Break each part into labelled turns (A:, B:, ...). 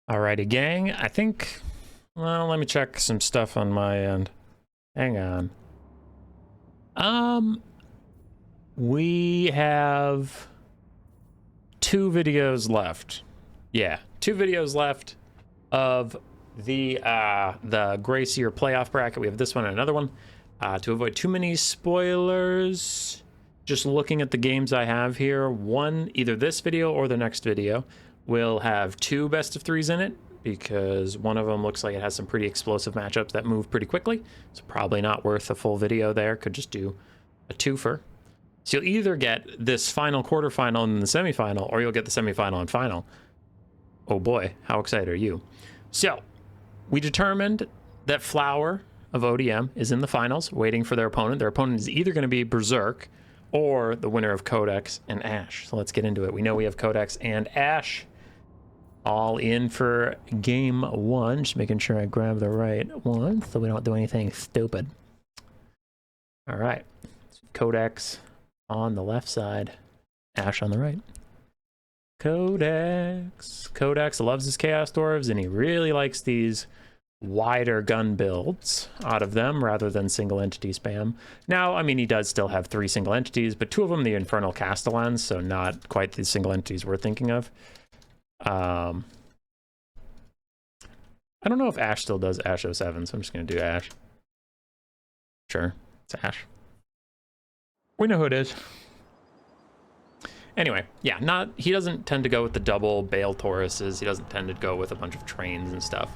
A: Alrighty, gang. I think, well, let me check some stuff on my end. Hang on. We have 2 videos left. Yeah, 2 videos left of the Gracier playoff bracket. We have this one and another one. To avoid too many spoilers, just looking at the games I have here, one, either this video or the next video, will have 2 best of 3s in it, because one of them looks like it has some pretty explosive matchups that move pretty quickly. It's probably not worth a full video there. Could just do a twofer. So you'll either get this final quarterfinal and the semifinal, or you'll get the semifinal and final. Oh boy, how excited are you? So we determined that Flower of ODM is in the finals, waiting for their opponent. Their opponent is either going to be Berserk or the winner of Codex and Ash. So let's get into it. We know we have Codex and Ash all in for game 1. Just making sure I grab the right one so we don't do anything stupid. All right. Codex on the left side, Ash on the right. Codex loves his Chaos Dwarves, and he really likes these wider gun builds out of them rather than single entity spam. Now, I mean, he does still have 3 single entities, but 2 of them the Infernal Castellans, so not quite the single entities we're thinking of. I don't know if Ash still does Ash 07, so I'm just going to do Ash. Sure, it's Ash. We know who it is. Anyway, yeah, he doesn't tend to go with the double Bale Tauruses. He doesn't tend to go with a bunch of trains and stuff.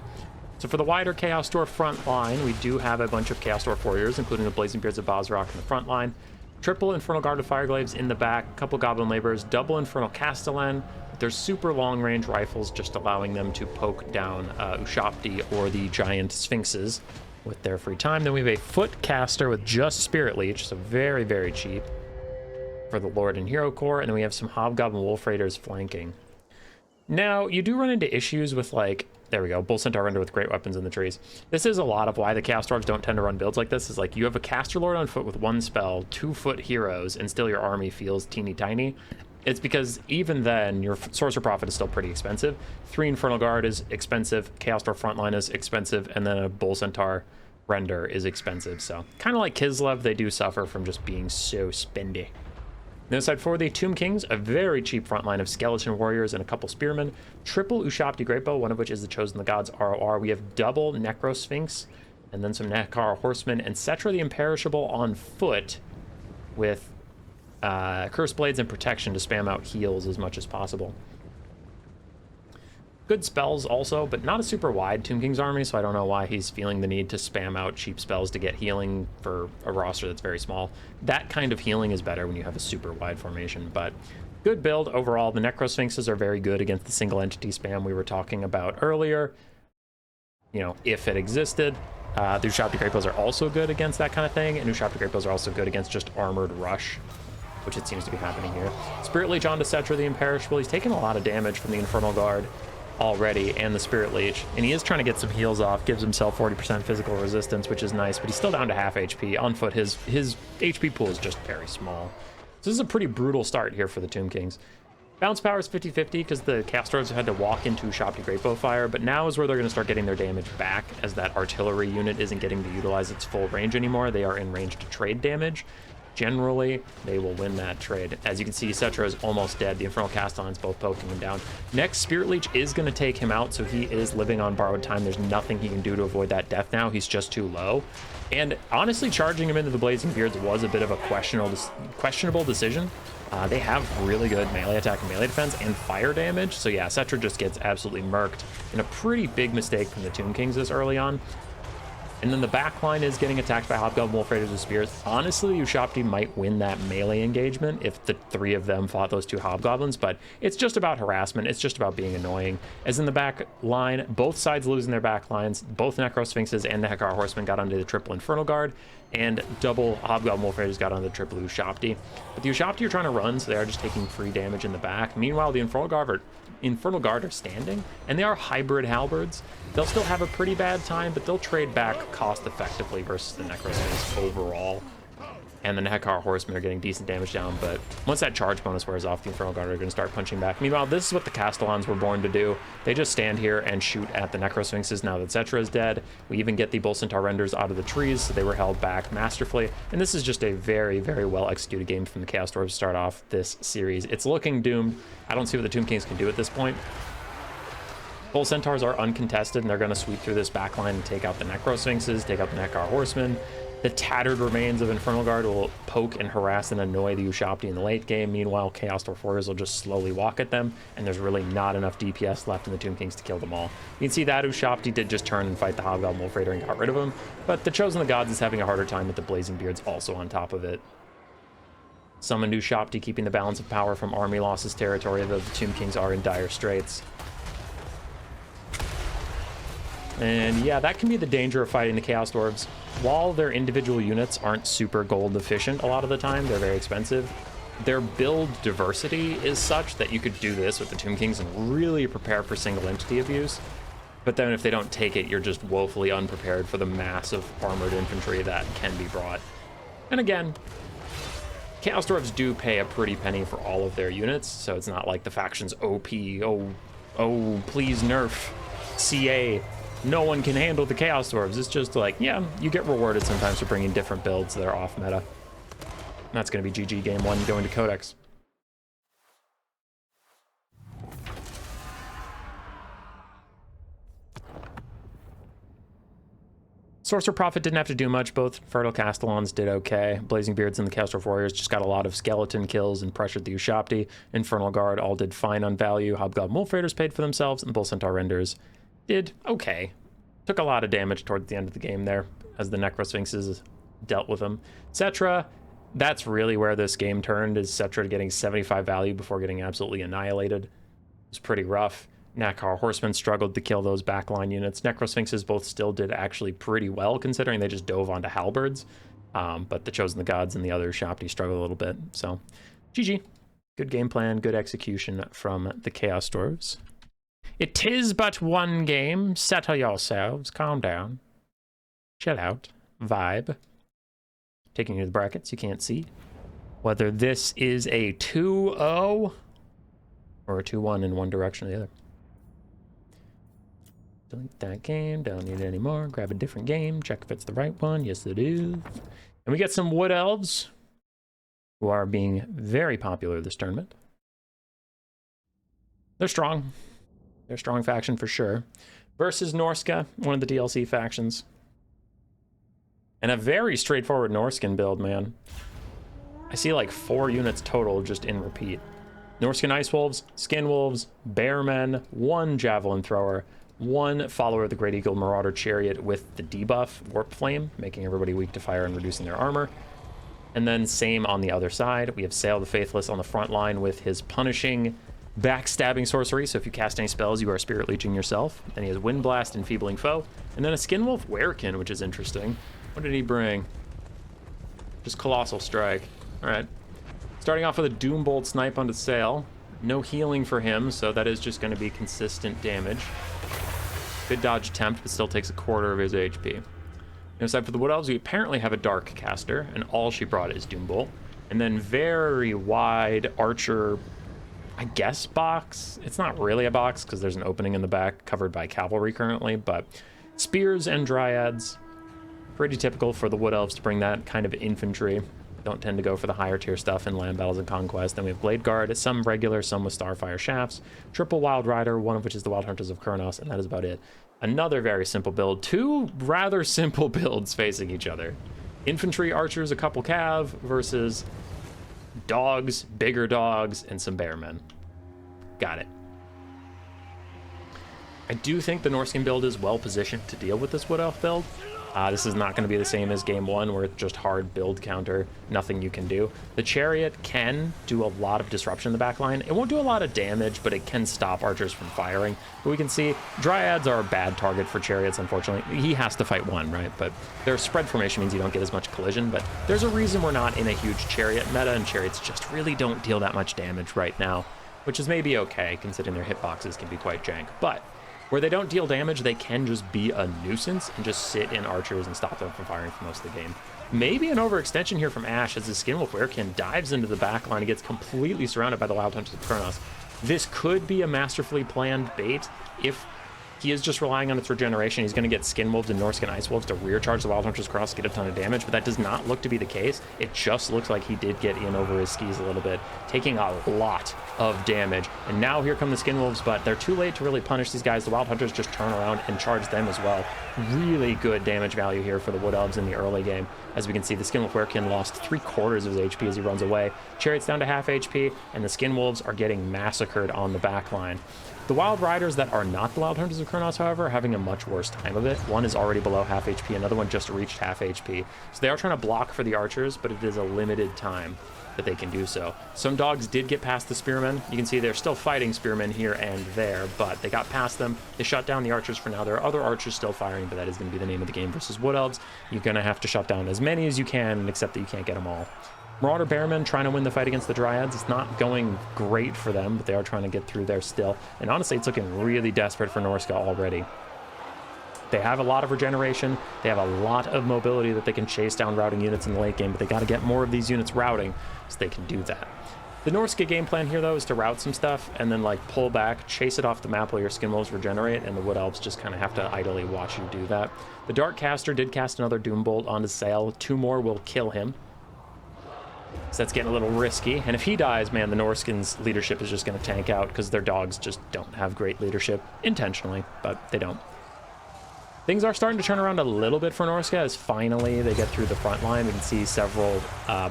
A: So for the wider Chaos Dwarf front line, we do have a bunch of Chaos Dwarf warriors, including the Blazing Beards of Bozrok in the front line, triple Infernal Guard of Fireglaves in the back, a couple Goblin Laborers, double Infernal Castellan. There's super long-range rifles, just allowing them to poke down Ushabti or the giant Sphinxes with their free time. Then we have a Foot Caster with just Spirit Leech, so very, very cheap for the Lord and Hero Core. And then we have some Hobgoblin Wolf Raiders flanking. Now, you do run into issues with, like, there we go, Bull Centaur Render with great weapons in the trees. This is a lot of why the Chaos Dwarves don't tend to run builds like this, is like you have a Caster Lord on foot with 1 spell, 2 foot heroes, and still your army feels teeny tiny. It's because even then, your Sorcerer Prophet is still pretty expensive. 3 Infernal Guard is expensive, Chaos Dwarf Frontline is expensive, and then a Bull Centaur Render is expensive. So, kind of like Kislev, they do suffer from just being so spendy. On the other side, for the Tomb Kings, a very cheap front line of Skeleton Warriors and a couple Spearmen. Triple Ushabti Greatbow, one of which is the Chosen of the Gods ROR. We have double Necro Sphinx, and then some Nekar Horsemen, and Cetra the Imperishable on foot with Curse Blades and Protection to spam out heals as much as possible. Good spells also, but not a super wide Tomb King's army, so I don't know why he's feeling the need to spam out cheap spells to get healing for a roster that's very small. That kind of healing is better when you have a super wide formation, but good build overall. The Necro Sphinxes are very good against the single entity spam we were talking about earlier. You know, if it existed. The Ushabti Greatbows are also good against that kind of thing, and Ushabti Greatbows are also good against just armored rush, which it seems to be happening here. Spirit Leech onto Cetra the Imperishable. He's taken a lot of damage from the Infernal Guard already and the Spirit Leech, and he is trying to get some heals off, gives himself 40% physical resistance, which is nice, but he's still down to half HP. On foot, his HP pool is just very small. So this is a pretty brutal start here for the Tomb Kings. Bounce power is 50-50 because the Chaos Dwarves had to walk into Ushabti Greatbow Fire, but now is where they're going to start getting their damage back, as that artillery unit isn't getting to utilize its full range anymore. They are in range to trade damage. Generally, they will win that trade. As you can see, Cetra is almost dead. The Infernal Castellan's both poking him down. Next, Spirit Leech is going to take him out, so he is living on borrowed time. There's nothing he can do to avoid that death now. He's just too low. And honestly, charging him into the Blazing Beards was a bit of a questionable decision. They have really good melee attack and melee defense and fire damage. So yeah, Cetra just gets absolutely murked in a pretty big mistake from the Tomb Kings this early on. And then the back line is getting attacked by Hobgoblin Wolf Raiders with spears. Honestly, Ushabti might win that melee engagement if the 3 of them fought those 2 Hobgoblins, but it's just about harassment. It's just about being annoying. As in the back line, both sides losing their back lines. Both Necro Sphinxes and the Nekar Horsemen got onto the triple Infernal Guard, and double Hobgoblin Wolf Raiders got onto the triple Ushabti. But the Ushabti are trying to run, so they are just taking free damage in the back. Meanwhile, the Infernal Guard are standing, and they are hybrid halberds. They'll still have a pretty bad time, but they'll trade back cost effectively versus the Necro Sphinx overall. and the Nekar Horsemen are getting decent damage down, but once that charge bonus wears off, the Infernal Guard are going to start punching back. Meanwhile, this is what the Castellans were born to do. They just stand here and shoot at the Necrosphinxes now that Tzeentch is dead. We even get the Bull Centaur Renders out of the trees, so they were held back masterfully. And this is just a very, very well executed game from the Chaos Dwarves to start off this series. It's looking doomed. I don't see what the Tomb Kings can do at this point. Bull Centaurs are uncontested, and they're going to sweep through this backline and take out the Necrosphinxes, take out the Nekar Horsemen. The tattered remains of Infernal Guard will poke and harass and annoy the Ushabti in the late game. Meanwhile, Chaos Dwarf Warriors will just slowly walk at them, and there's really not enough DPS left in the Tomb Kings to kill them all. You can see that Ushabti did just turn and fight the Hobgoblin Wolf Raider and got rid of him, but the Chosen of the Gods is having a harder time with the Blazing Beards also on top of it. Summoned Ushabti keeping the balance of power from army losses territory, though the Tomb Kings are in dire straits. And yeah, that can be the danger of fighting the Chaos Dwarves. While their individual units aren't super gold efficient a lot of the time, they're very expensive, their build diversity is such that you could do this with the Tomb Kings and really prepare for single entity abuse. But then if they don't take it, you're just woefully unprepared for the massive armored infantry that can be brought. And again, Chaos Dwarves do pay a pretty penny for all of their units, so it's not like the faction's OP, oh, please nerf CA. No one can handle the Chaos Dwarves. It's just like, yeah, you get rewarded sometimes for bringing different builds that are off meta. And that's going to be GG game 1 going to Codex. Sorcerer Prophet didn't have to do much. Both Fertile Castellans did okay. Blazing Beards and the Chaos Dwarf Warriors just got a lot of skeleton kills and pressured the Ushabti. Infernal Guard all did fine on value. Hobgoblin Wolf Raiders paid for themselves, and Bull Centaur Renders did okay. Took a lot of damage towards the end of the game there as the Necrosphinxes dealt with them. Cetra, that's really where this game turned, is Cetra getting 75 value before getting absolutely annihilated. It was pretty rough. Nekar Horsemen struggled to kill those backline units. Necrosphinxes both still did actually pretty well, considering they just dove onto halberds. But the Chosen of the Gods and the other Ushabti struggled a little bit. So, GG. Good game plan, good execution from the Chaos Dwarves. It is but one game. Settle yourselves. Calm down. Chill out. Vibe. Taking you to the brackets, you can't see whether this is a 2-0 or a 2-1 in one direction or the other. Delete that game. Don't need it anymore. Grab a different game. Check if it's the right one. Yes, it is. And we get some Wood Elves, who are being very popular this tournament. They're strong. They're a strong faction for sure. Versus Norsca, one of the DLC factions. And a very straightforward Norscan build, man. I see like 4 units total just in repeat. Norscan Ice Wolves, Skin Wolves, Bearmen, 1 Javelin Thrower, 1 Follower of the Great Eagle Marauder Chariot with the debuff, Warp Flame, making everybody weak to fire and reducing their armor. And then same on the other side. We have Sail the Faithless on the front line with his punishing backstabbing sorcery, so if you cast any spells, you are spirit leeching yourself. Then he has Wind Blast, Enfeebling Foe, and then a Skinwolf Werekin, which is interesting. What did he bring? Just Colossal Strike. All right. Starting off with a Doombolt Snipe onto Sail. No healing for him, so that is just going to be consistent damage. Good dodge attempt, but still takes a quarter of his HP. Aside for the Wood Elves, we apparently have a Dark Caster, and all she brought is Doombolt. And then very wide Archer, I guess, box. It's not really a box because there's an opening in the back covered by cavalry currently, but spears and dryads. Pretty typical for the Wood Elves to bring that kind of infantry. Don't tend to go for the higher tier stuff in Land Battles and Conquest. Then we have Blade Guard, some regular, some with Starfire Shafts. Triple Wild Rider, one of which is the Wild Hunters of Kurnos, and that is about it. Another very simple build. 2 rather simple builds facing each other. Infantry Archers, a couple Cav, versus dogs, bigger dogs, and some Bearmen. Got it. I do think the Norscan build is well positioned to deal with this Wood Elf build. This is not going to be the same as game 1 where it's just hard build counter, nothing you can do. The Chariot can do a lot of disruption in the back line. It won't do a lot of damage, but it can stop archers from firing. But we can see Dryads are a bad target for Chariots, unfortunately. He has to fight 1, right? But their spread formation means you don't get as much collision, but there's a reason we're not in a huge Chariot meta, and Chariots just really don't deal that much damage right now, which is maybe okay, considering their hitboxes can be quite jank. But Where they don't deal damage, they can just be a nuisance and just sit in archers and stop them from firing for most of the game. Maybe an overextension here from Ash as the Skinwolf Werekin dives into the backline and gets completely surrounded by the Wild Hunters of Kronos. This could be a masterfully planned bait if he is just relying on its regeneration. He's going to get Skinwolves and Norsca and Ice Wolves to rear charge the Wild Hunters Cross, get a ton of damage, but that does not look to be the case. It just looks like he did get in over his skis a little bit, taking a lot of damage. And now here come the Skinwolves, but they're too late to really punish these guys. The Wild Hunters just turn around and charge them as well. Really good damage value here for the Wood Elves in the early game. As we can see, the Skinwolf Werekin lost 3/4 of his HP as he runs away. Chariot's down to half HP, and the Skinwolves are getting massacred on the back line. The Wild Riders that are not the Wild Hunters of Kronos, however, are having a much worse time of it. One is already below half HP, another one just reached half HP. So they are trying to block for the archers, but it is a limited time that they can do so. Some dogs did get past the spearmen. You can see they're still fighting spearmen here and there, but they got past them. They shut down the archers for now. There are other archers still firing, but that is going to be the name of the game versus Wood Elves. You're going to have to shut down as many as you can, except that you can't get them all. Marauder Bearmen trying to win the fight against the Dryads. It's not going great for them, but they are trying to get through there still. And honestly, it's looking really desperate for Norsca already. They have a lot of regeneration. They have a lot of mobility that they can chase down routing units in the late game, but they got to get more of these units routing so they can do that. The Norsca game plan here, though, is to route some stuff and then, like, pull back, chase it off the map while your Skinwolves regenerate, and the Wood Elves just kind of have to idly watch you do that. The Dark Caster did cast another Doombolt onto Sail. 2 more will kill him. So that's getting a little risky. And if he dies, man, the Norscan's leadership is just going to tank out because their dogs just don't have great leadership intentionally, but they don't. Things are starting to turn around a little bit for Norsca as finally they get through the front line. We can see several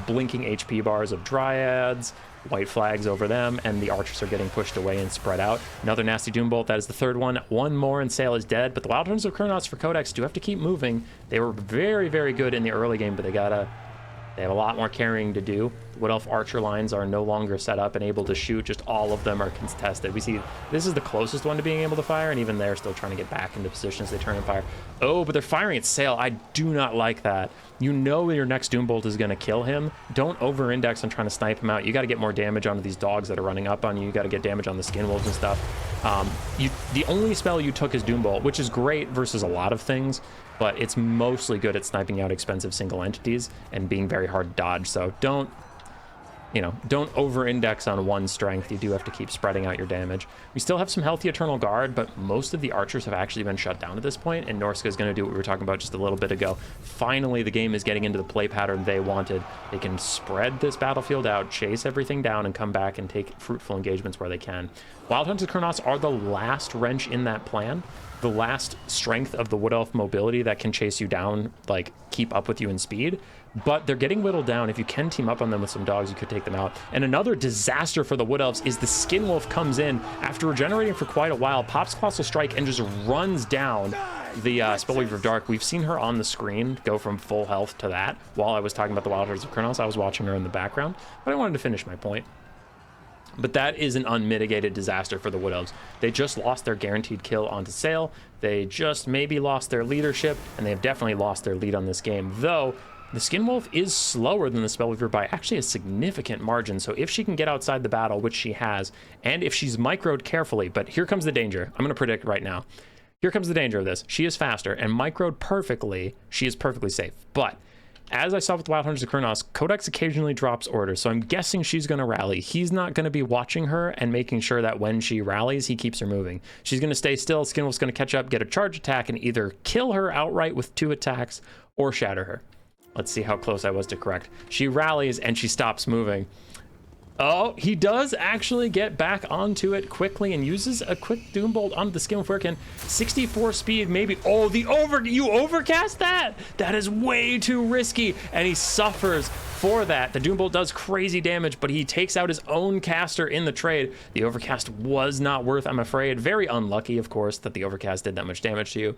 A: blinking HP bars of Dryads, white flags over them, and the archers are getting pushed away and spread out. Another nasty Doombolt, that is the 3rd one. One more and Sail is dead, but the Wild Hunters of Kronos for Codex do have to keep moving. They were very, very good in the early game, but they have a lot more carrying to do. The Wood Elf archer lines are no longer set up and able to shoot. Just all of them are contested. We see this is the closest one to being able to fire, and even they're still trying to get back into position as they turn and fire. Oh, but they're firing at Sail. I do not like that. You know your next Doombolt is going to kill him. Don't over-index on trying to snipe him out. You got to get more damage onto these dogs that are running up on you. You got to get damage on the Skinwolves and stuff. The only spell you took is Doombolt, which is great versus a lot of things, but it's mostly good at sniping out expensive single entities and being very hard to dodge. So don't over-index on one strength. You do have to keep spreading out your damage. We still have some healthy Eternal Guard, but most of the archers have actually been shut down at this point, and Norsca is going to do what we were talking about just a little bit ago. Finally, the game is getting into the play pattern they wanted. They can spread this battlefield out, chase everything down, and come back and take fruitful engagements where they can. Wild Hunters of Kronos are the last wrench in that plan. The last strength of the Wood Elf mobility that can chase you down, like keep up with you in speed, but they're getting whittled down. If you can team up on them with some dogs, you could take them out. And another disaster for the Wood Elves is the Skinwolf comes in after regenerating for quite a while, pops Colossal Strike, and just runs down the Spellweaver of Dark. We've seen her on the screen go from full health to that. While I was talking about the Wild Hunters of Kronos, I was watching her in the background, but I wanted to finish my point. But that is an unmitigated disaster for the Wood Elves. They just lost their guaranteed kill onto Sail. They just maybe lost their leadership, and they have definitely lost their lead on this game. Though, the Skinwolf is slower than the Spellweaver by actually a significant margin. So if she can get outside the battle, which she has, and if she's microed carefully, but here comes the danger. I'm going to predict right now. Here comes the danger of this. She is faster, and microed perfectly, she is perfectly safe. But as I saw with the Wild Hunters of Kronos, Codex occasionally drops orders, so I'm guessing she's going to rally. He's not going to be watching her and making sure that when she rallies, he keeps her moving. She's going to stay still. Skinwolf's going to catch up, get a charge attack, and either kill her outright with 2 attacks or shatter her. Let's see how close I was to correct. She rallies, and she stops moving. Oh, he does actually get back onto it quickly and uses a quick Doombolt onto the Skinwolf Werekin. 64 speed, maybe. Oh, you overcast that? That is way too risky, and he suffers for that. The Doombolt does crazy damage, but he takes out his own caster in the trade. The overcast was not worth, I'm afraid. Very unlucky, of course, that the overcast did that much damage to you.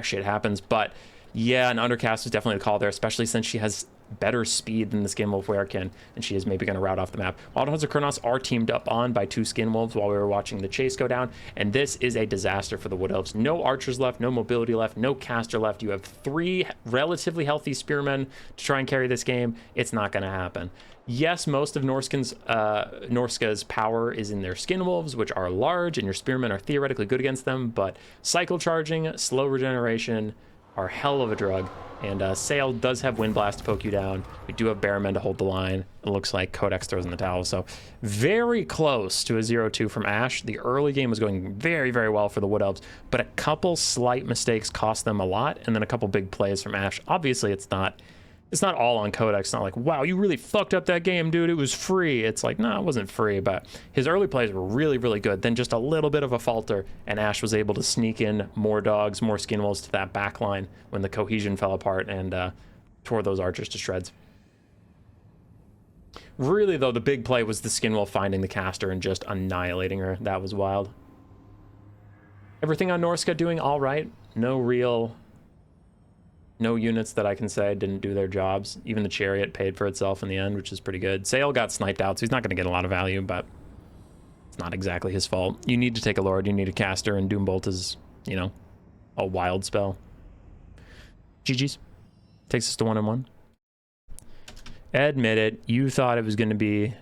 A: Shit happens, but yeah, an undercast is definitely the call there, especially since she has better speed than the Skinwolf Werekin, and she is maybe going to route off the map. Wild Hunters of Kronos are teamed up on by 2 Skinwolves while we were watching the chase go down, and this is a disaster for the Wood Elves. No archers left, no mobility left, no caster left. You have 3 relatively healthy spearmen to try and carry this game. It's not going to happen. Yes, most of Norsca's power is in their skin wolves, which are large, and your spearmen are theoretically good against them, but cycle charging, slow regeneration are hell of a drug. And Sail does have Wind Blast to poke you down. We do have Bearmen to hold the line. It looks like Codex throws in the towel. So very close to a 0-2 from Ash. The early game was going very, very well for the Wood Elves, but a couple slight mistakes cost them a lot, and then a couple big plays from Ash. Obviously, it's not all on Codex. It's not like, wow, you really fucked up that game, dude. It was free. It's like, no, it wasn't free, but his early plays were really, really good. Then just a little bit of a falter, and Ash was able to sneak in more dogs, more skin wolves to that back line when the cohesion fell apart and tore those archers to shreds. Really, though, the big play was the skin wolf finding the caster and just annihilating her. That was wild. Everything on Norsca doing all right. No units that I can say didn't do their jobs. Even the chariot paid for itself in the end, which is pretty good. Sail got sniped out, so he's not going to get a lot of value, but it's not exactly his fault. You need to take a lord, you need a caster, and Doombolt is, you know, a wild spell. GG's. Takes us to 1-1. Admit it, you thought it was going to be...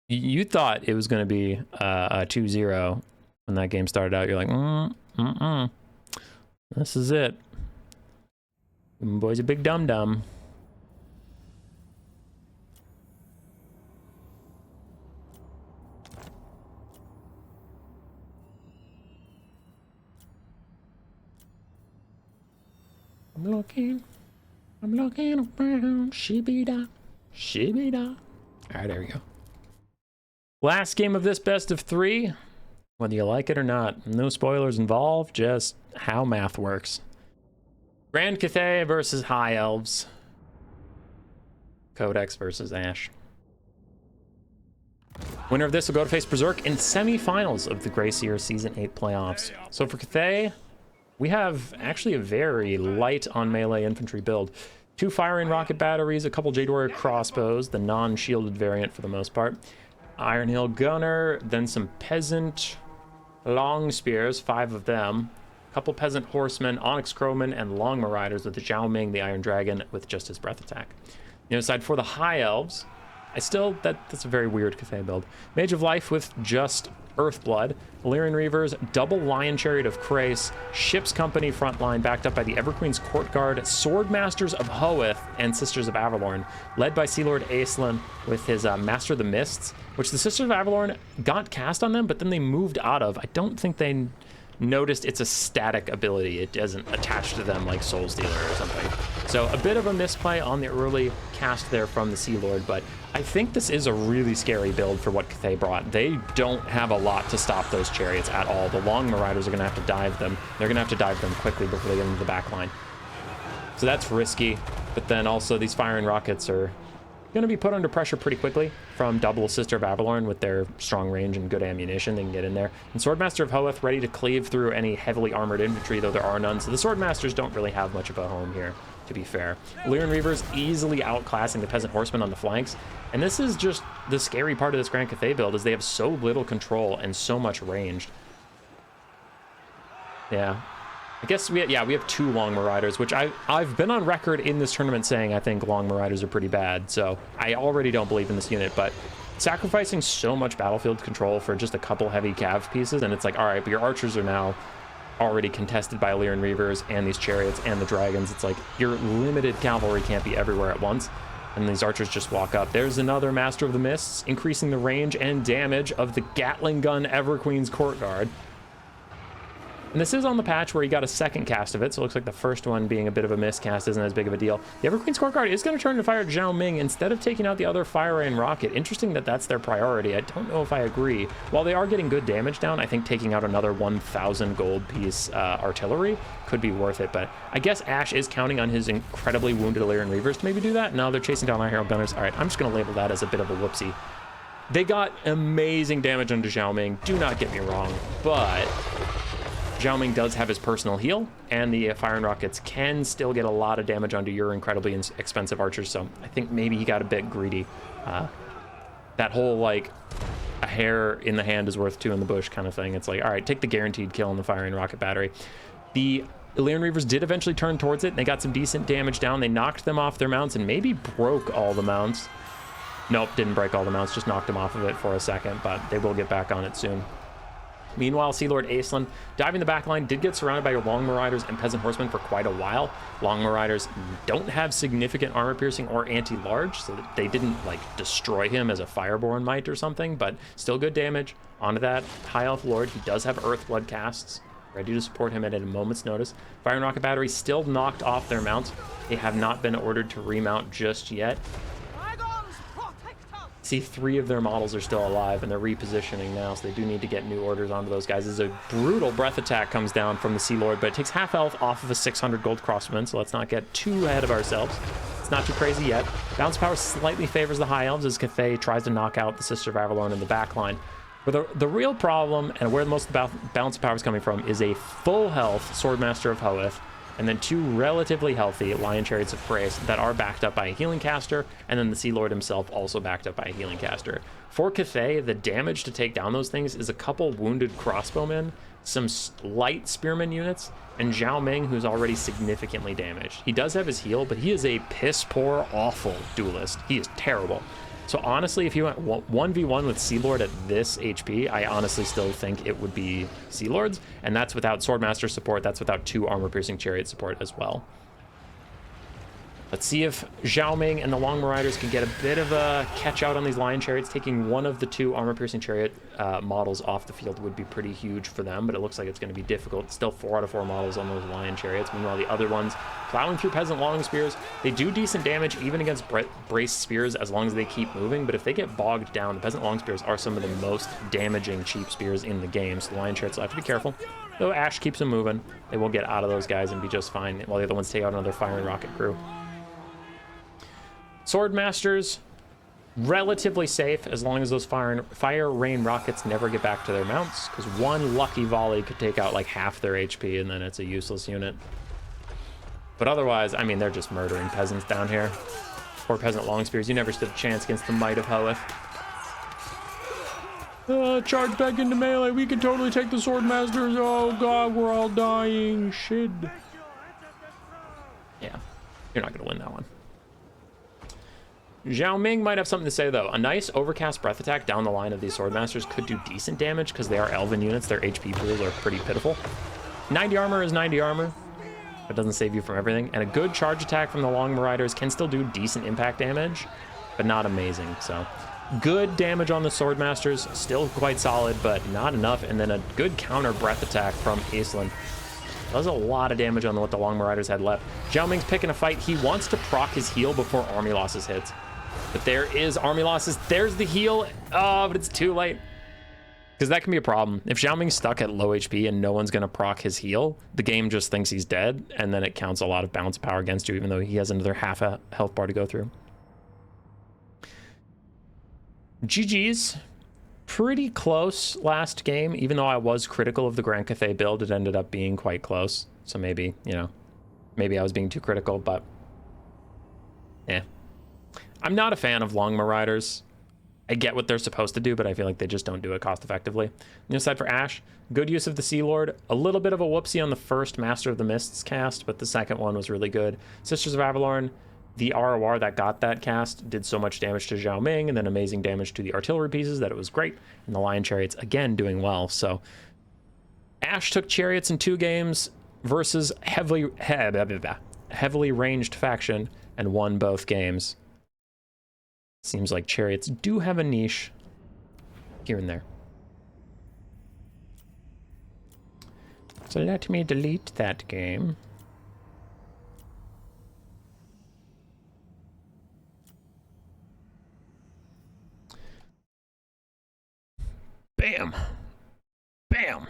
A: You thought it was going to be a 2-0 when that game started out. You're like, this is it. Boy's a big dum-dum. I'm looking around, shibida. All right, there we go. Last game of this best of 3, whether you like it or not. No spoilers involved, just how math works. Grand Cathay versus High Elves. Codex versus Ash. Winner of this will go to face Berserk in semi-finals of the Greyseer Season 8 playoffs. So for Cathay, we have actually a very light on melee infantry build. 2 firing rocket batteries, a couple Jade Warrior crossbows, the non-shielded variant for the most part. Iron Hill Gunner, then some peasant long spears, 5 of them. Couple peasant horsemen, Onyx Crowmen, and long marauders with the Zhao Ming, the Iron Dragon, with just his breath attack. The other side for the High Elves, that's a very weird Cathay build. Mage of Life with just Earthblood, Illyrian Reavers, double Lion Chariot of Krace, Ship's Company frontline backed up by the Everqueen's Court Guard, Sword Masters of Hoeth, and Sisters of Avalorn, led by Sea Lord Aeslin with his Master of the Mists, which the Sisters of Avalorn got cast on them, but then they moved out of. I don't think they noticed it's a static ability. It doesn't attach to them like Soul Stealer or something. So a bit of a misplay on the early cast there from the Sea Lord, but I think this is a really scary build for what Cathay brought. They don't have a lot to stop those chariots at all. The long marauders are going to have to dive them. They're going to have to dive them quickly before they get into the back line. So that's risky, but then also these firing rockets are going to be put under pressure pretty quickly from double Sister of Avalorn with their strong range and good ammunition. They can get in there. And Swordmaster of Hoeth ready to cleave through any heavily armored infantry, though there are none. So the Swordmasters don't really have much of a home here, to be fair. Illyrian Reavers easily outclassing the Peasant Horsemen on the flanks. And this is just the scary part of this Grand Cathay build, is they have so little control and so much range. Yeah. I guess we have 2 long marauders, which I've been on record in this tournament saying I think long marauders are pretty bad, so I already don't believe in this unit, but sacrificing so much battlefield control for just a couple heavy cav pieces, and it's like, all right, but your archers are now already contested by Illyrian Reavers and these chariots and the dragons. It's like your limited cavalry can't be everywhere at once, and these archers just walk up. There's another Master of the Mists, increasing the range and damage of the Gatling Gun Everqueen's Court Guard. And this is on the patch where he got a second cast of it, so it looks like the first one being a bit of a miscast isn't as big of a deal. The Everqueen's Court Guard is going to turn to fire Zhao Ming instead of taking out the other Fire Rain Rocket. Interesting that that's their priority. I don't know if I agree. While they are getting good damage down, I think taking out another 1,000 gold piece artillery could be worth it. But I guess Ash is counting on his incredibly wounded Illyrian Reavers to maybe do that. No, they're chasing down our Hero Gunners. All right, I'm just going to label that as a bit of a whoopsie. They got amazing damage onto Zhao Ming. Do not get me wrong, but Zhao Ming does have his personal heal, and the firing rockets can still get a lot of damage onto your incredibly expensive archers, so I think maybe he got a bit greedy. That whole, like, a hair in the hand is worth 2 in the bush kind of thing. It's like, all right, take the guaranteed kill on the firing rocket battery. The Illyrian Reavers did eventually turn towards it, and they got some decent damage down. They knocked them off their mounts and maybe broke all the mounts. Nope, didn't break all the mounts, just knocked him off of it for a second, but they will get back on it soon. Meanwhile, Sea Lord Acelin, diving the back line, did get surrounded by your Long Marauders and Peasant Horsemen for quite a while. Long Marauders don't have significant armor piercing or anti-large, so that they didn't, like, destroy him as a Fireborn might or something, but still good damage. Onto that High Elf Lord, he does have Earthblood casts, ready to support him at a moment's notice. Fire and Rocket Battery still knocked off their mounts. They have not been ordered to remount just yet. See, 3 of their models are still alive, and they're repositioning now, so they do need to get new orders onto those guys. As a brutal breath attack comes down from the Sea Lord, but it takes half health off of a 600 gold crossman, so let's not get too ahead of ourselves. It's not too crazy yet. Bounce power slightly favors the High Elves as Cathay tries to knock out the Sister of Avalorn in the back line. But the real problem, and where most of the bounce power is coming from, is a full health Swordmaster of Hoeth, and then 2 relatively healthy Lion Chariots of Praise that are backed up by a healing caster, and then the Sea Lord himself also backed up by a healing caster. For Cathay, the damage to take down those things is a couple wounded crossbowmen, some light spearman units, and Zhao Ming, who's already significantly damaged. He does have his heal, but he is a piss-poor, awful duelist. He is terrible. So honestly, if you went 1v1 with Sea Lord at this HP, I honestly still think it would be Sea Lords, and that's without Swordmaster support, that's without 2 armor-piercing chariot support as well. Let's see if Zhao Ming and the Long Marauders can get a bit of a catch out on these Lion Chariots. Taking one of the 2 armor-piercing chariot models off the field would be pretty huge for them, but it looks like it's going to be difficult. Still 4 out of 4 models on those Lion Chariots. Meanwhile, the other ones plowing through Peasant Long Spears. They do decent damage even against Braced Spears as long as they keep moving, but if they get bogged down, the Peasant Long Spears are some of the most damaging cheap spears in the game, so the Lion Chariots will have to be careful. Though Ash keeps them moving, they will get out of those guys and be just fine, while the other ones take out another Fire and Rocket crew. Swordmasters, relatively safe as long as those fire rain rockets never get back to their mounts, because one lucky volley could take out like half their HP and then it's a useless unit. But otherwise, I mean, they're just murdering peasants down here. Poor Peasant Long Spears, you never stood a chance against the might of Hoeth. Charge back into melee, we can totally take the Swordmasters. Oh god, we're all dying. Shit. Yeah, you're not gonna win that one. Zhao Ming might have something to say, though. A nice Overcast Breath attack down the line of these Swordmasters could do decent damage because they are Elven units. Their HP pools are pretty pitiful. 90 armor is 90 armor. That doesn't save you from everything. And a good charge attack from the Long Marauders can still do decent impact damage, but not amazing. So good damage on the Swordmasters, still quite solid, but not enough. And then a good counter Breath attack from Acelin. Does a lot of damage on what the Long Marauders had left. Zhao Ming's picking a fight. He wants to proc his heal before Army Losses hits. But there is Army Losses. There's the heal. Oh, but it's too late. Because that can be a problem. If Zhao Ming's stuck at low HP and no one's going to proc his heal, the game just thinks he's dead, and then it counts a lot of bounce power against you, even though he has another half a health bar to go through. GG's. Pretty close last game, even though I was critical of the Grand Cathay build, it ended up being quite close. So maybe, you know, maybe I was being too critical, but yeah. I'm not a fan of Long Marauders. I get what they're supposed to do, but I feel like they just don't do it cost effectively. On the other side for Ash, good use of the Sea Lord. A little bit of a whoopsie on the first Master of the Mists cast, but the second one was really good. Sisters of Avalorn, the ROR that got that cast did so much damage to Zhao Ming, and then amazing damage to the artillery pieces that it was great. And the Lion Chariots, again, doing well. So Ash took Chariots in 2 games versus heavily ranged faction and won both games. Seems like Chariots do have a niche here and there. So let me delete that game. Bam. Bam.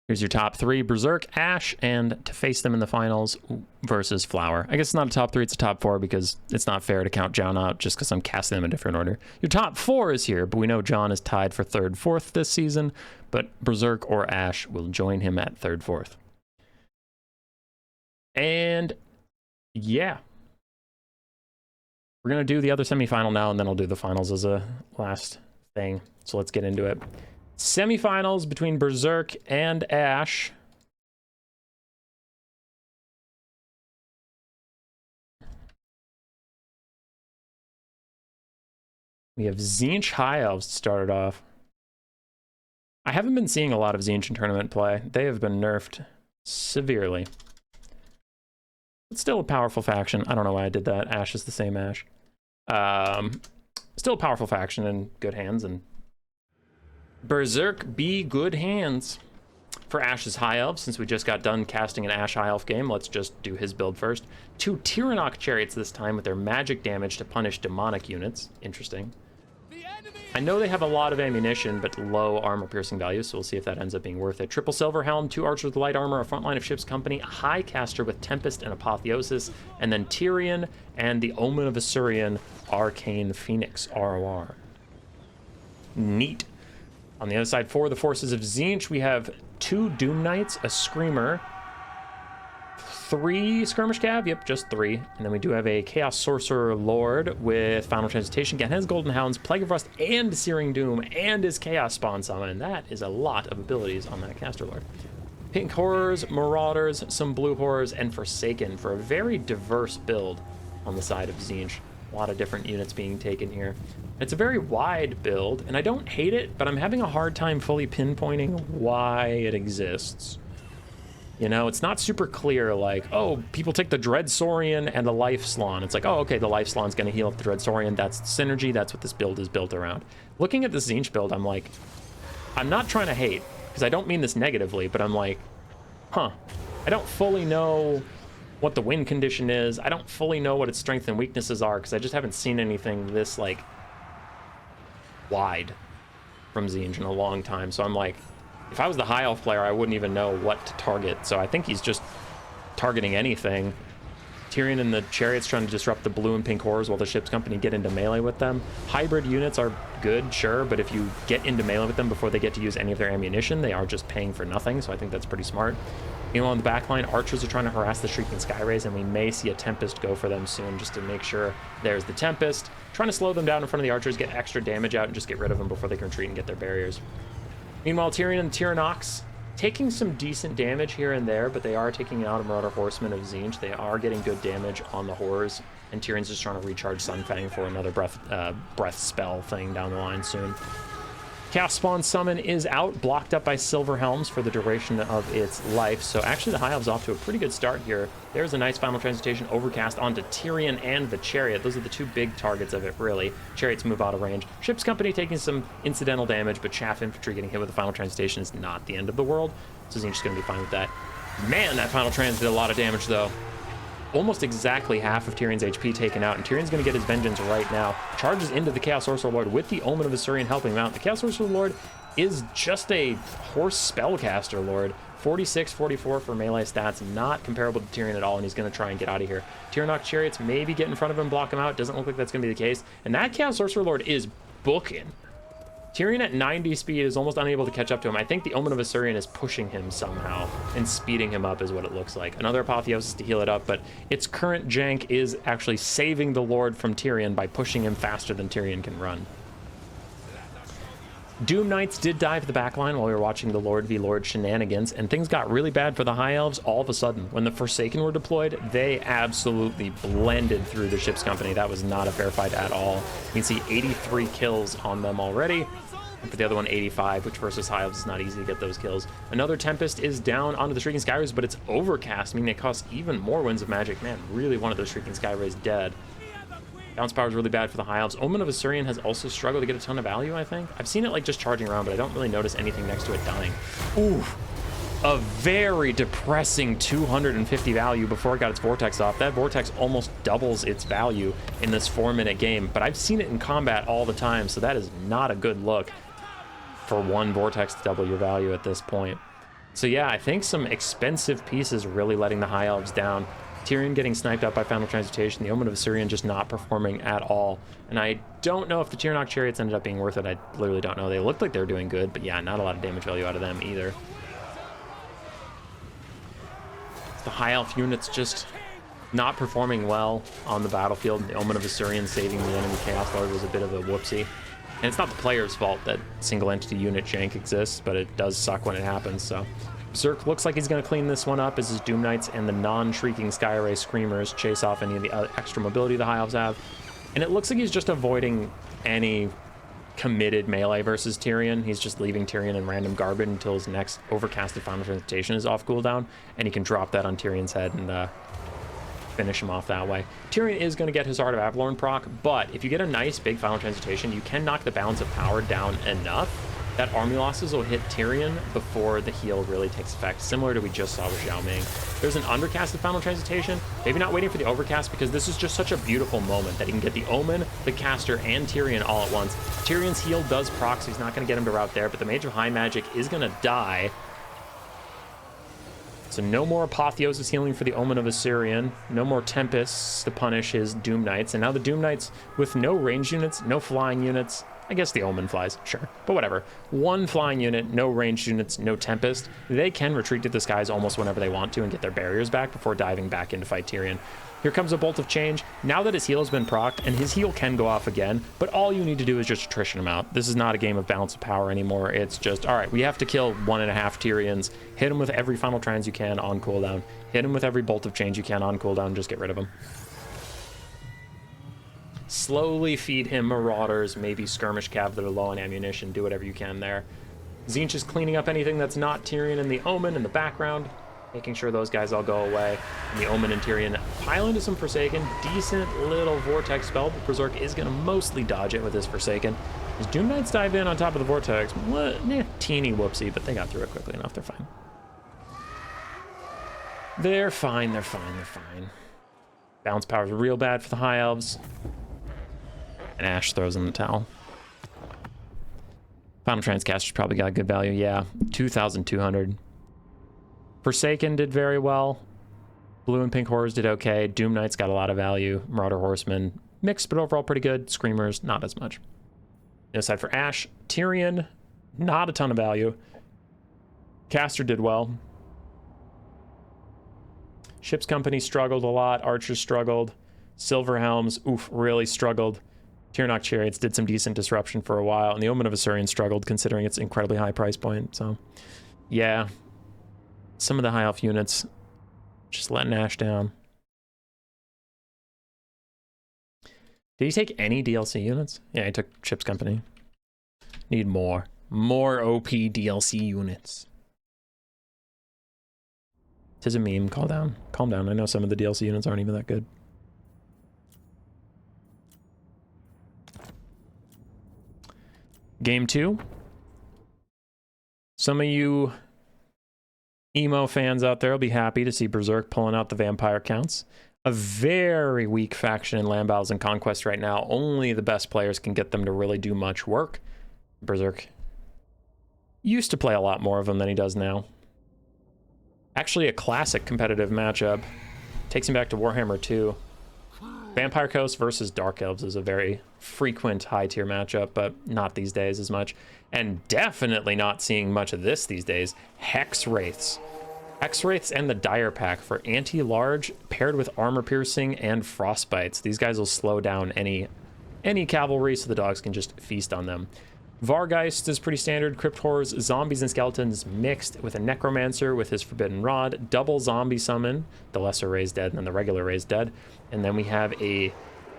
A: Here's your top 3, Berserk, Ash, and to face them in the finals versus Flower. I guess it's not a top 3, it's a top 4 because it's not fair to count John out just because I'm casting them in a different order. Your top 4 is here, but we know John is tied for 3rd, 4th this season, but Berserk or Ash will join him at 3rd, 4th. And yeah. We're going to do the other semifinal now, and then I'll do the finals as a last thing. So let's get into it. Semifinals between Berserk and Ash. We have Tzeentch High Elves started off. I haven't been seeing a lot of Tzeentch in tournament play. They have been nerfed severely. It's still a powerful faction. I don't know why I did that. Ash is the same Ash. Still a powerful faction in good hands, and Berserk be good hands. For Ash's High Elf, since we just got done casting an Ash High Elf game, let's just do his build first. 2 Tyrannok Chariots this time with their magic damage to punish demonic units. Interesting. I know they have a lot of ammunition, but low armor piercing value, so we'll see if that ends up being worth it. Triple Silver Helm, 2 Archers with light armor, a front line of Ship's Company, a High Caster with Tempest and Apotheosis, and then Tyrion and the Omen of Asuryan Arcane Phoenix, ROR. Neat. On the other side, for the forces of Tzeentch, we have 2 Doom Knights, a Screamer, 3 Skirmish Cav, yep, just 3. And then we do have a Chaos Sorcerer Lord with Final Transmutation, again, has Golden Hounds, Plague of Rust, and Searing Doom, and his Chaos Spawn Summon. And that is a lot of abilities on that Caster Lord. Pink Horrors, Marauders, some Blue Horrors, and Forsaken for a very diverse build on the side of Tzeentch. A lot of different units being taken here. It's a very wide build, and I don't hate it, but I'm having a hard time fully pinpointing why it exists. You know, it's not super clear, like, oh, people take the Dread Saurian and the Life Slan. It's like, oh, okay, the Life Slan's going to heal up the Dread Saurian. That's synergy. That's what this build is built around. Looking at this Tzeentch build, I'm like, I'm not trying to hate, because I don't mean this negatively, but I'm like, huh, I don't fully know what the win condition is. I don't fully know what its strengths and weaknesses are, because I just haven't seen anything this, like, wide from Tzeentch in a long time. So I'm like, if I was the High Elf player, I wouldn't even know what to target. So I think he's just targeting anything. Tyrion and the Chariots trying to disrupt the Blue and Pink Horrors while the Ship's Company get into melee with them. Hybrid units are good, sure, but if you get into melee with them before they get to use any of their ammunition, they are just paying for nothing, so I think that's pretty smart. Meanwhile, on the back line, Archers are trying to harass the Shrieking Skyrays, and we may see a Tempest go for them soon just to make sure there's the Tempest. Trying to slow them down in front of the Archers, get extra damage out, and just get rid of them before they can retreat and get their barriers. Meanwhile, Tyrion and Tyrannox taking some decent damage here and there, but they are taking out a Marauder Horseman of Tzeentch. They are getting good damage on the Horrors, and Tyrion's just trying to recharge Sunfang for another breath spell thing down the line soon. Chaos Spawn Summon is out, blocked up by Silver Helms for the duration of its life. So actually the High Elves off to a pretty good start here. There's a nice Final Transmutation Overcast onto Tyrion and the Chariot. Those are the 2 big targets of it, really. Chariots move out of range. Ship's Company taking some incidental damage, but Chaff Infantry getting hit with the Final Transmutation is not the end of the world. So Tzeentch is going to be fine with that. Man, that Final Trans did a lot of damage, though. Almost exactly half of Tyrion's HP taken out, and Tyrion's going to get his vengeance right now. Charges into the Chaos Sorcerer Lord with the Omen of Asuryan helping him out. The Chaos Sorcerer Lord is just a horse spellcaster Lord. 46, 44 for melee stats, not comparable to Tyrion at all, and he's going to try and get out of here. Tyrannok Chariots maybe get in front of him, block him out. Doesn't look like that's going to be the case. And that Chaos Sorcerer Lord is booking. Tyrion at 90 speed is almost unable to catch up to him. I think the Omen of Asuryan is pushing him somehow and speeding him up is what it looks like. Another Apotheosis to heal it up, but its current jank is actually saving the Lord from Tyrion by pushing him faster than Tyrion can run. Doom Knights did dive the backline while we were watching the Lord v Lord shenanigans, and things got really bad for the High Elves all of a sudden. When the Forsaken were deployed, they absolutely blended through the Ship's Company. That was not a fair fight at all. You can see 83 kills on them already. And for the other one, 85, which versus High Elves is not easy to get those kills. Another Tempest is down onto the Shrieking Skyrays, but it's Overcast, meaning it costs even more Winds of Magic. Man, really wanted those Shrieking Skyrays dead. Bounce power is really bad for the High Elves. Omen of Asuryan has also struggled to get a ton of value, I think. I've seen it like just charging around, but I don't really notice anything next to it dying. Ooh, a very depressing 250 value before it got its Vortex off. That Vortex almost doubles its value in this 4-minute game, but I've seen it in combat all the time, so that is not a good look for one Vortex to double your value at this point. So yeah, I think some expensive pieces really letting the High Elves down. Tyrion getting sniped out by Final Transmutation, the Omen of Asuryan just not performing at all. And I don't know if the Tyrannok Chariots ended up being worth it. I literally don't know. They looked like they were doing good, but yeah, not a lot of damage value out of them either. The High Elf units just not performing well on the battlefield. The Omen of Asuryan saving the enemy Chaos Lord was a bit of a whoopsie. And it's not the player's fault that single entity unit jank exists, but it does suck when it happens, so. Berserk looks like he's going to clean this one up as his Doom Knights and the non-Shrieking Skyray Screamers chase off any of the extra mobility the High Elves have. And it looks like he's just avoiding any committed melee versus Tyrion. He's just leaving Tyrion in random garbage until his next overcasted final transmutation is off cooldown, and he can drop that on Tyrion's head and finish him off that way. Tyrion is going to get his Heart of Avalorn proc, but if you get a nice big final transmutation, you can knock the balance of power down enough that army losses will hit Tyrion before the heal really takes effect, similar to what we just saw with Zhao Ming. There's an undercasted final transmutation, maybe not waiting for the overcast, because this is just such a beautiful moment that he can get the Omen, the caster, and Tyrion all at once. Tyrion's heal does proc, so he's not going to get him to route there, but the Mage of High Magic is going to die. So no more Apotheosis healing for the Omen of Assyrian, no more Tempests to punish his Doom Knights, and now the Doom Knights with no ranged units, no flying units. I guess the Omen flies, sure, but whatever. One flying unit, no ranged units, no Tempest. They can retreat to the skies almost whenever they want to and get their barriers back before diving back in to fight Tyrion. Here comes a Bolt of Change. Now that his heal has been procced, and his heal can go off again, but all you need to do is just attrition him out. This is not a game of balance of power anymore. It's just, all right, we have to kill 1.5 Tyrions. Hit him with every final trans you can on cooldown. Hit him with every Bolt of Change you can on cooldown. Just get rid of him. Slowly feed him Marauders, maybe Skirmish Cav that are low on ammunition. Do whatever you can there. Tzeentch is cleaning up anything that's not Tyrion and the Omen in the background, making sure those guys all go away. And the Omen and Tyrion pile into some Forsaken. Decent little Vortex spell, but Berserk is going to mostly dodge it with his Forsaken. As Doom Knights dive in on top of the Vortex, what? Teeny whoopsie, but they got through it quickly enough. They're fine. They're fine, they're fine, they're fine. Balance power is real bad for the High Elves. And Ash throws in the towel. Final Transcaster's probably got good value. Yeah, 2,200. Forsaken did very well. Blue and Pink Horrors did okay. Doom Knights got a lot of value. Marauder Horsemen, mixed, but overall pretty good. Screamers, not as much. Aside for Ash, Tyrion, not a ton of value. Caster did well. Ship's Company struggled a lot. Archers struggled. Silver Helms, oof, really struggled. Tyrnok Chariots did some decent disruption for a while, and the Omen of Assyrian struggled considering its incredibly high price point. So, yeah, some of the High Elf units just letting Ash down. Did he take any DLC units? Yeah, he took Ship's Company. Need more. More OP DLC units. Tis a meme. Calm down. Calm down. I know some of the DLC units aren't even that good. Game 2. Some of you emo fans out there will be happy to see Berserk pulling out the vampire counts. A very weak faction in Land Battles and Conquest right now. Only the best players can get them to really do much work. Berserk used to play a lot more of them than he does now. Actually a classic competitive matchup. Takes him back to Warhammer 2. Vampire Coast versus Dark Elves is a very frequent high-tier matchup, but not these days as much. And definitely not seeing much of this these days. Hex Wraiths. Hex Wraiths and the Dire Pack for anti-large, paired with armor piercing and frostbites. These guys will slow down any cavalry, so the dogs can just feast on them. Vargeist is pretty standard. Crypt Horrors, Zombies and Skeletons mixed with a Necromancer with his Forbidden Rod. Double Zombie Summon, the Lesser Raised Dead and then the regular Raised Dead. And then we have a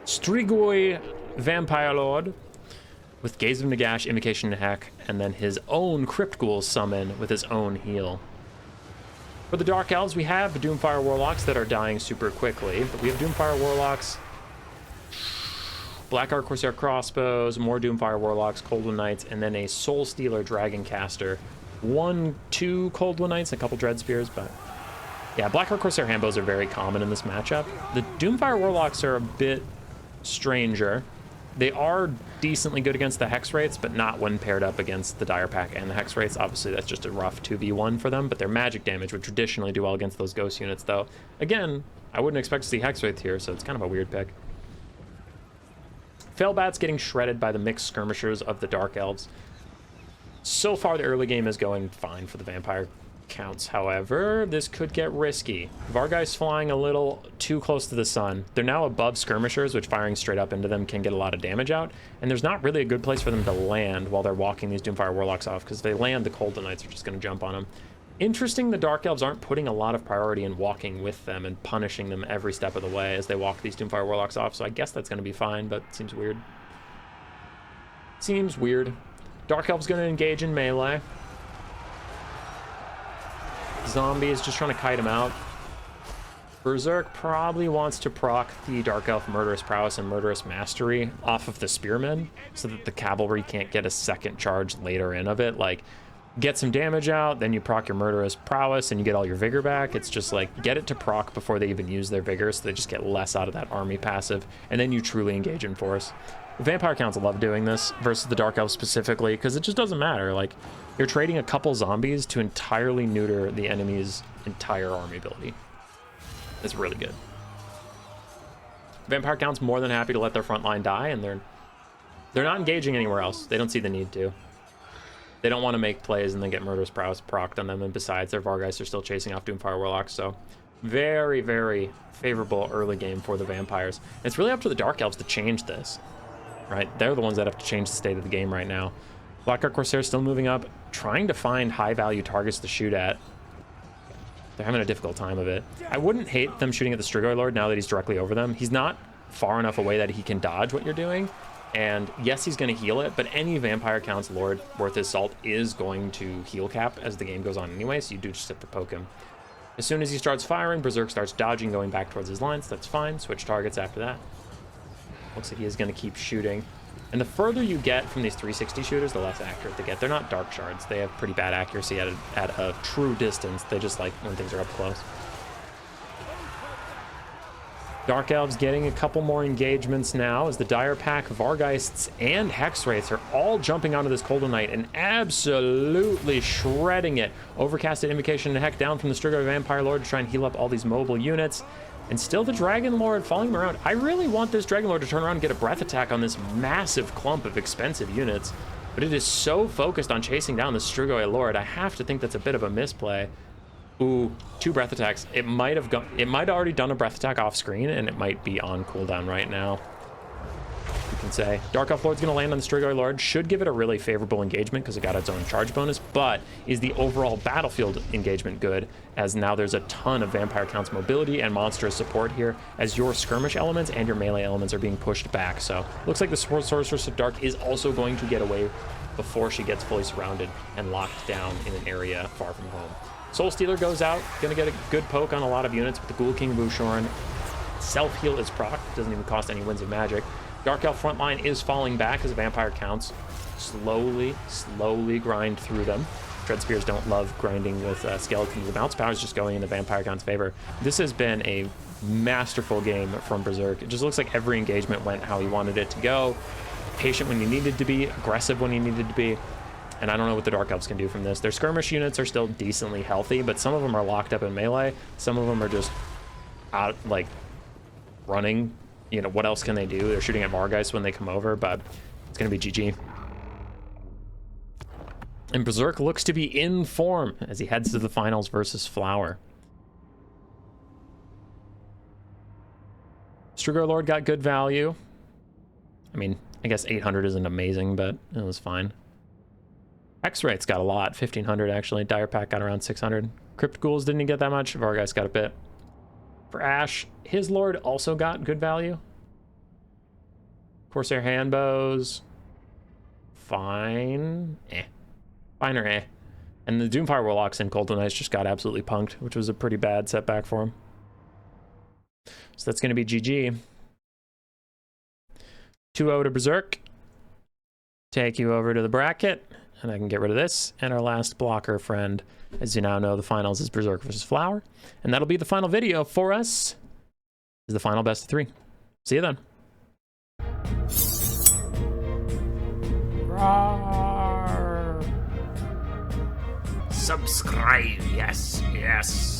A: Strigoi Vampire Lord with Gaze of Nagash, Invocation to Heck, and then his own Crypt Ghoul Summon with his own heal. For the Dark Elves, we have Doomfire Warlocks that are dying super quickly, but we have Doomfire Warlocks, Black Arc Corsair Crossbows, more Doomfire Warlocks, Cold One Knights, and then a Soul Stealer Dragon Caster. 1-2 Cold One Knights, a couple Dread Spears, but yeah, Black Arc Corsair Handbows are very common in this matchup. The Doomfire Warlocks are a bit stranger. They are decently good against the Hex Wraiths, but not when paired up against the Dire Pack and the Hex Wraiths. Obviously, that's just a rough 2v1 for them, but their magic damage would traditionally do well against those Ghost units, though. Again, I wouldn't expect to see Hex Wraith here, so it's kind of a weird pick. Failbat's getting shredded by the mixed skirmishers of the Dark Elves. So far, the early game is going fine for the Vampire counts. However, this could get risky. Vargeist flying a little too close to the sun. They're now above skirmishers, which firing straight up into them can get a lot of damage out, and there's not really a good place for them to land while they're walking these Doomfire Warlocks off, because if they land, the Cold Knights are just going to jump on them. Interesting, the Dark Elves aren't putting a lot of priority in walking with them and punishing them every step of the way as they walk these Doomfire Warlocks off, so I guess that's going to be fine, but it seems weird. Seems weird. Dark Elf's going to engage in melee. Zombie is just trying to kite him out. Berserk probably wants to proc the Dark Elf Murderous Prowess and Murderous Mastery off of the Spearmen so that the Cavalry can't get a second charge later in of it. Like, get some damage out, then you proc your Murderous Prowess and you get all your Vigor back. It's just like, get it to proc before they even use their Vigor so they just get less out of that army passive, and then you truly engage in force. The Vampire Counts love doing this versus the Dark Elf specifically because it just doesn't matter. Like, you're trading a couple zombies to entirely neuter the enemy's entire army ability. It's really good. Vampire Count's more than happy to let their front line die, and they're not engaging anywhere else. They don't see the need to. They don't want to make plays and then get Murderous Prowess procced on them, and besides, their Vargeists are still chasing off Doomfire Warlocks, so very, very favorable early game for the Vampires. And it's really up to the Dark Elves to change this, right? They're the ones that have to change the state of the game right now. Blackguard Corsair still moving up, trying to find high-value targets to shoot at. They're having a difficult time of it. I wouldn't hate them shooting at the Strigoi Lord now that he's directly over them. He's not far enough away that he can dodge what you're doing. And yes, he's going to heal it, but any Vampire Count's Lord worth his salt is going to heal cap as the game goes on anyway, so you do just have to poke him. As soon as he starts firing, Berserk starts dodging, going back towards his lines. That's fine. Switch targets after that. Looks like he is going to keep shooting. And the further you get from these 360 shooters, the less accurate they get. They're not dark shards. They have pretty bad accuracy at a true distance. They just like when things are up close. Dark Elves getting a couple more engagements now as the Dire Pack, Vargeists, and Hex Wraiths are all jumping onto this Coldon Knight and absolutely shredding it. Overcasted Invocation and Heck down from the Strigoi Vampire Lord to try and heal up all these mobile units. And still the Dragon Lord following him around. I really want this Dragon Lord to turn around and get a breath attack on this massive clump of expensive units, but it is so focused on chasing down the Strigoi Lord. I have to think that's a bit of a misplay. Ooh, 2 breath attacks. It might have already done a breath attack off screen, and it might be on cooldown right now. You can say Dark Elf Lord's going to land on the Strigoi Lord. Should give it a really favorable engagement because it got its own charge bonus, but is the overall battlefield engagement good, as now there's a ton of Vampire Count's mobility and monstrous support here as your skirmish elements and your melee elements are being pushed back. So looks like the Sorceress of Dark is also going to get away before she gets fully surrounded and locked down in an area far from home. Soul Stealer goes out, gonna get a good poke on a lot of units with the Ghoul King Vushorn. Self-heal is proc, doesn't even cost any Winds of Magic. Dark Elf frontline is falling back as Vampire Counts slowly grind through them. Dread Spears don't love grinding with Skeletons. The bounce power is just going in the Vampire Count's favor. This has been a masterful game from Berserk. It just looks like every engagement went how he wanted it to go. Patient when he needed to be, aggressive when he needed to be. And I don't know what the Dark Elves can do from this. Their skirmish units are still decently healthy, but some of them are locked up in melee. Some of them are just out, like, running. You know, what else can they do? They're shooting at Vargeists when they come over, but it's going to be GG. And Berserk looks to be in form as he heads to the finals versus Flower. Strigoi Lord got good value. I mean, I guess 800 isn't amazing, but it was fine. X-Wraith's got a lot, 1500 actually. Dire Pack got around 600. Crypt Ghouls didn't get that much. Vargeist got a bit. For Ash, his Lord also got good value. Corsair Handbows, fine. Fine or eh. And the Doomfire Warlocks and Coldon Knights just got absolutely punked, which was a pretty bad setback for him. So that's going to be GG. 2-0 to Berserk. Take you over to the bracket. And I can get rid of this. And our last blocker friend, as you now know, the finals is Berserk versus Flower. And that'll be the final video for us. Is the final best of 3. See you then. Roar. Subscribe, yes, yes.